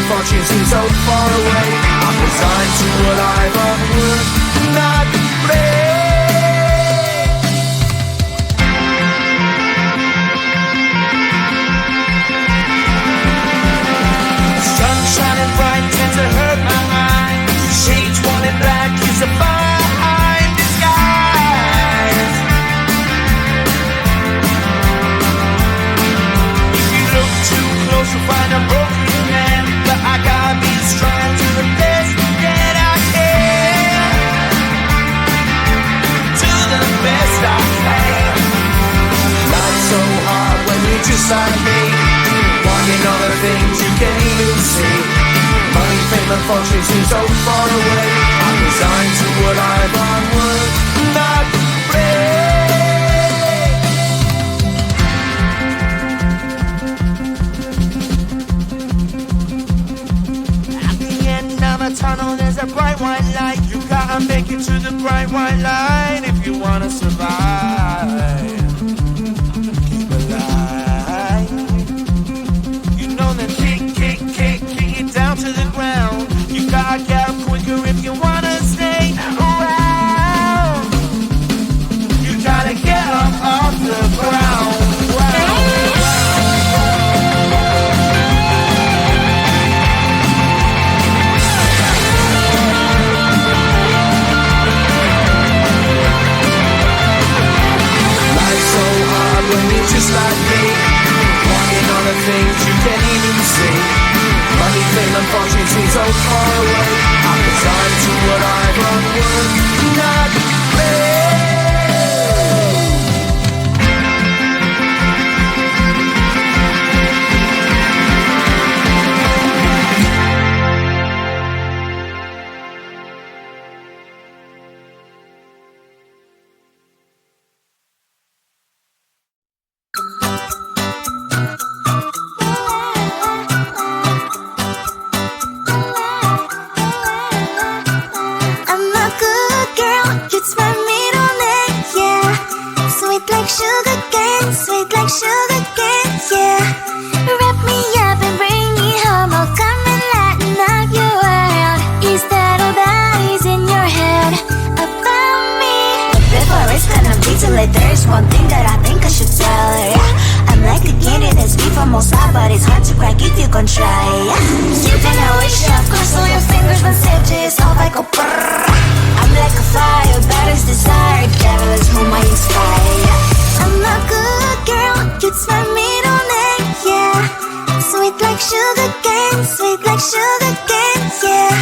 and fortune seem so far away. I'm resigned to what I've unworked, not play. Sun shining bright tends to hurt my mind. Shades worn in black is a fine disguise. If you look too close you'll find a broken man, but I gotta be strong to the best that I can. To the best I can. Life's so hard when you're just like me, wanting all the things you can't even see. Money, fame and fortune seem so far away. I'm resigned to what I've unworked, not play. At the end of a tunnel there's a bright white light. You gotta make it to the bright white light if you wanna survive. Keep alive. You know that kick it down to the ground. You gotta get up quicker if you wanna stay around. You gotta get up off the ground. Life's so hard when you're just like me, wanting all the things you can't even see. Money, fame and fortune seem so far away. I'm resigned to what I've unworked, not play. There's one thing that I think I should tell her, yeah. I'm like a candy that's sweet from outside, but it's hard to crack if you can try, yeah. You can wish, of course, all your fingers when safety is off, I go brrrr. I'm like a fire, that is desire, devil is whom I inspire, yeah. I'm a good girl, it's my middle name, yeah. Sweet like sugar cane, yeah.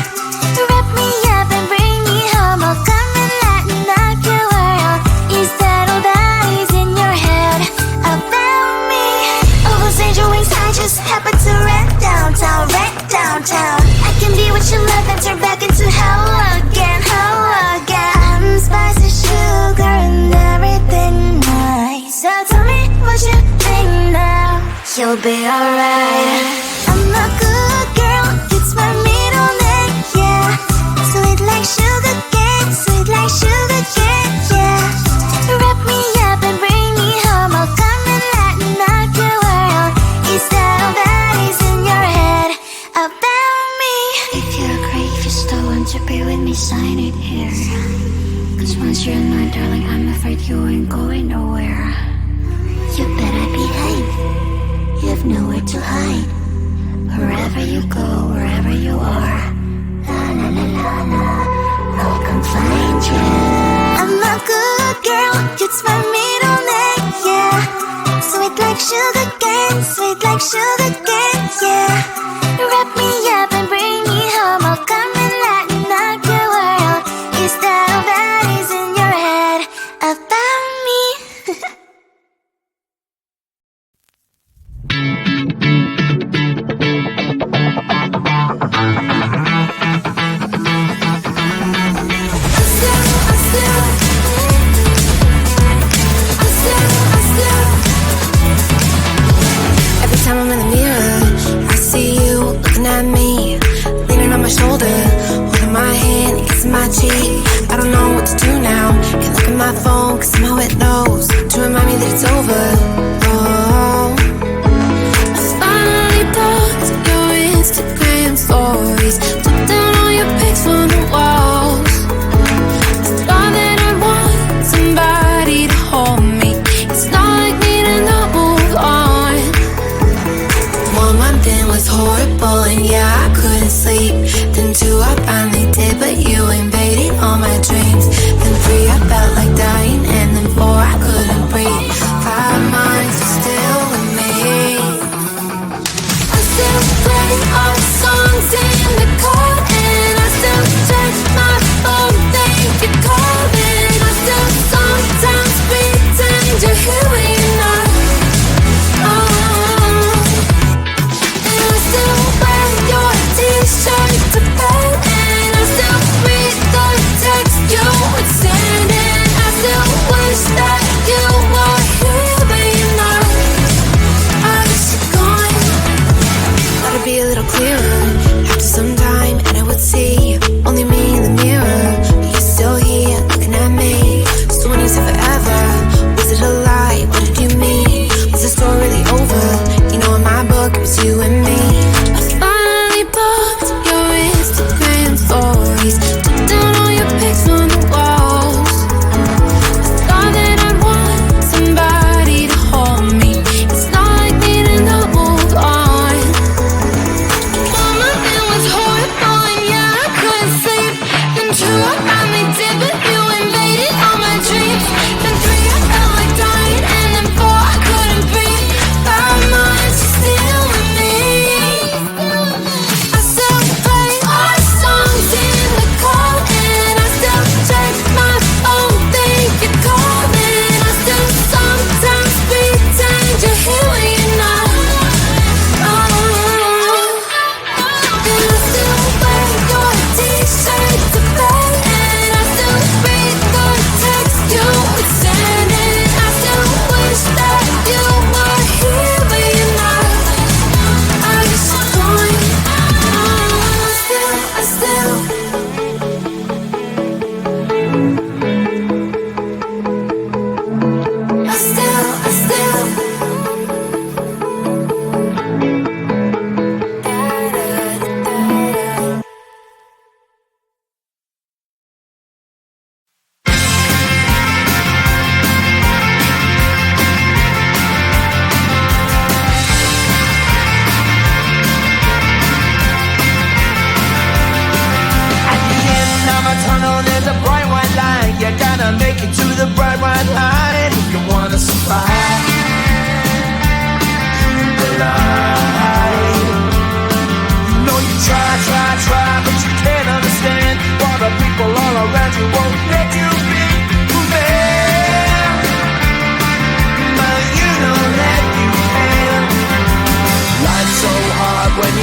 Wrap me up and bring me home, I'll come and lighten up your world. Is that all that is in your head about me? Over angel wings, I just happen to rent downtown. I can be what you love and turn back into hell again. I'm spicy sugar and everything nice. So tell me what you think now. You'll be alright. I'm a good girl, it's my middle name, yeah. Sweet like sugar cane, yeah. Wrap me up and bring me home, I'll come and lighten up your world. Is that all that is in your head about me? If you're great, if you still want to be with me, sign it here. Cause once you're mine, darling, I'm afraid you ain't going nowhere. You better behave, you have nowhere to hide. Wherever you go, wherever you are, la la la la la, I'll come find you. I'm a good girl, it's my middle name, yeah. Sweet like sugar cane, yeah. Wrap me up and bring me home, I'll come and lighten up your world. Is that all that is in your head about me? Every time I'm in the mirror, I see you looking at me, leaning on my shoulder, holding my hand, kissing my cheek. I don't know what to do now. Can't look at my phone, cause somehow it knows to remind me that it's over. Oh, I finally posted your Instagram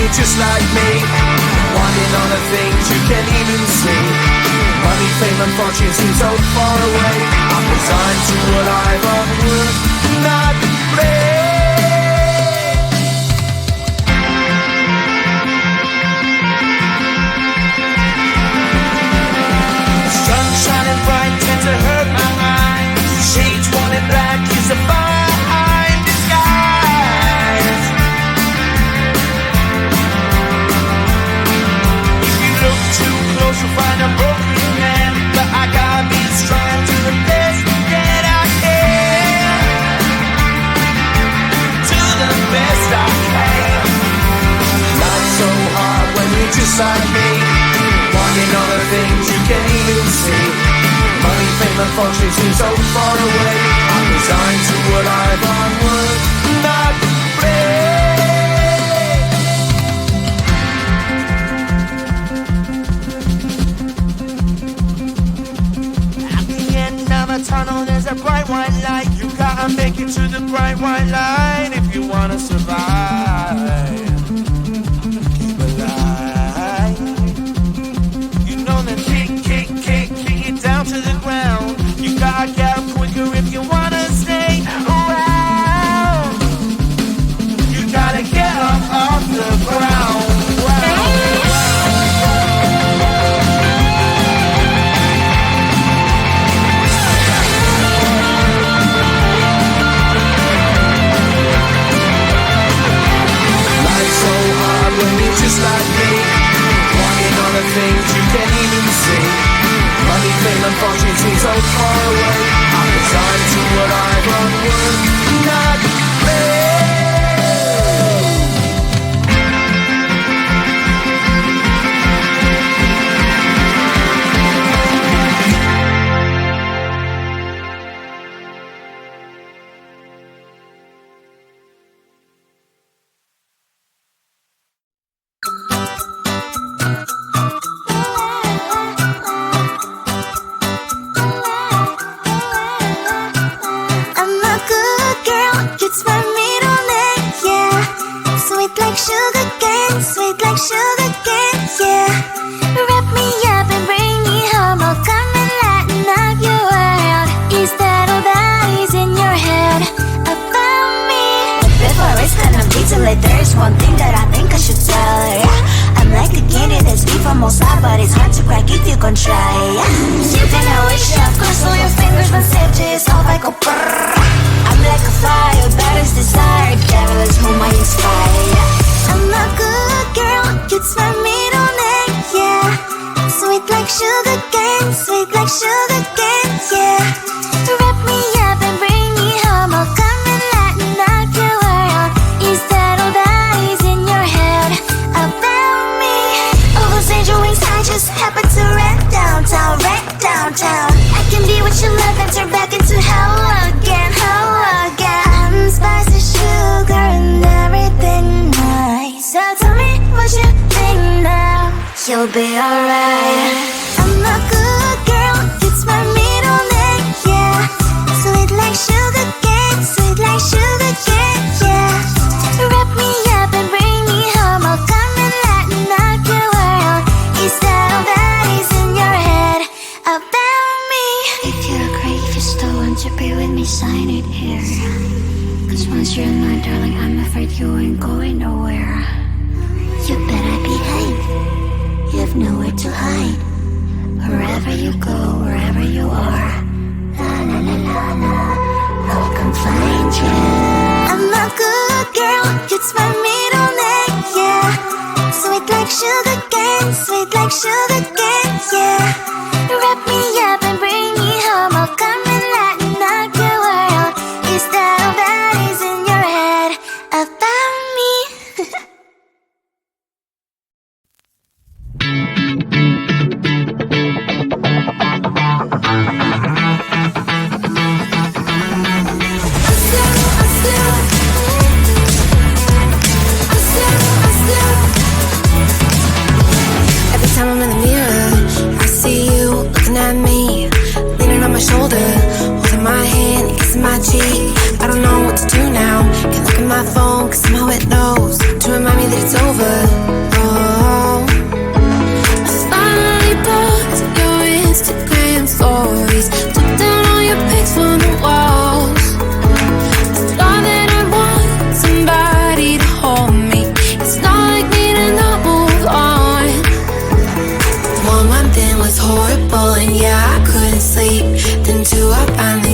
you're just like me, wanting all the things you can't even see. Money, fame and fortune seem so far away. I'm resigned to a life of work, not play. Sun shining bright tends to hurt my mind. Shades worn in black is a fine disguise. If you look too close you'll find a broken man, but I gotta be strong to the best that I can. To the best I can. Life's so hard when you're just like me, wanting all the things you can't even see. Money, fame and fortune seem so far away. I'm resigned to a life on work, not play. At the end of a tunnel there's a bright white light. You gotta make it to the bright white light if you wanna survive. Keep alive. You know that kick it down to the ground. You gotta get up quicker if you wanna stay around. You gotta get up off the ground. Life's so hard when you're just like me, wanting all the things you can't even see. Money, fame and fortune seem so far away. I'm resigned to what I've on work, not play. There's one thing that I think I should tell her, yeah. I'm like a candy that's sweet from outside, but it's hard to crack if you can try, yeah. You can always shove, cross all your fingers, but safety is off, I go brrrr. I'm like a fire, bad as desire, devil is whom I inspire, yeah. I'm a good girl, it's my middle name, yeah. Sweet like sugar cane, yeah. Wrap me up and bring me home, I'll come and lighten up your world. Is that all that is in your head about me? All those angel wings I just happen to wreck downtown. I can be what you love and turn back into hell again. Spicy sugar and everything nice. So tell me what you think now. You'll be alright. I'm a good girl, it's my middle name, yeah. Sweet like sugar cane, yeah. Wrap me up and bring me home, I'll come and lighten up your world. Is that all that is in your head about me? If you're great, if you still want to be with me, sign it here. Cause once you're mine, darling, I'm afraid you ain't going nowhere. You better behave, you have nowhere to hide. Wherever you go, wherever you are, I'll come find you. I'm a good girl, it's my middle name, yeah. Sweet like sugar cane, yeah. Wrap me up and bring me home, I'll come and lighten up your world. Is that all that is in your head about me? Every time I'm in the mirror, I see you looking at me, leaning on my shoulder, holding my hand, kissing my cheek. I I don't know what to do now. Can't look at my phone, cause somehow it knows to remind me that it's over. Oh, I finally blocked your Instagram stories, took down all your pics from the walls. I thought that I want somebody to hold me. It's not like me to not move on. 1 month in was horrible, and yeah, I couldn't sleep. Then 2, I finally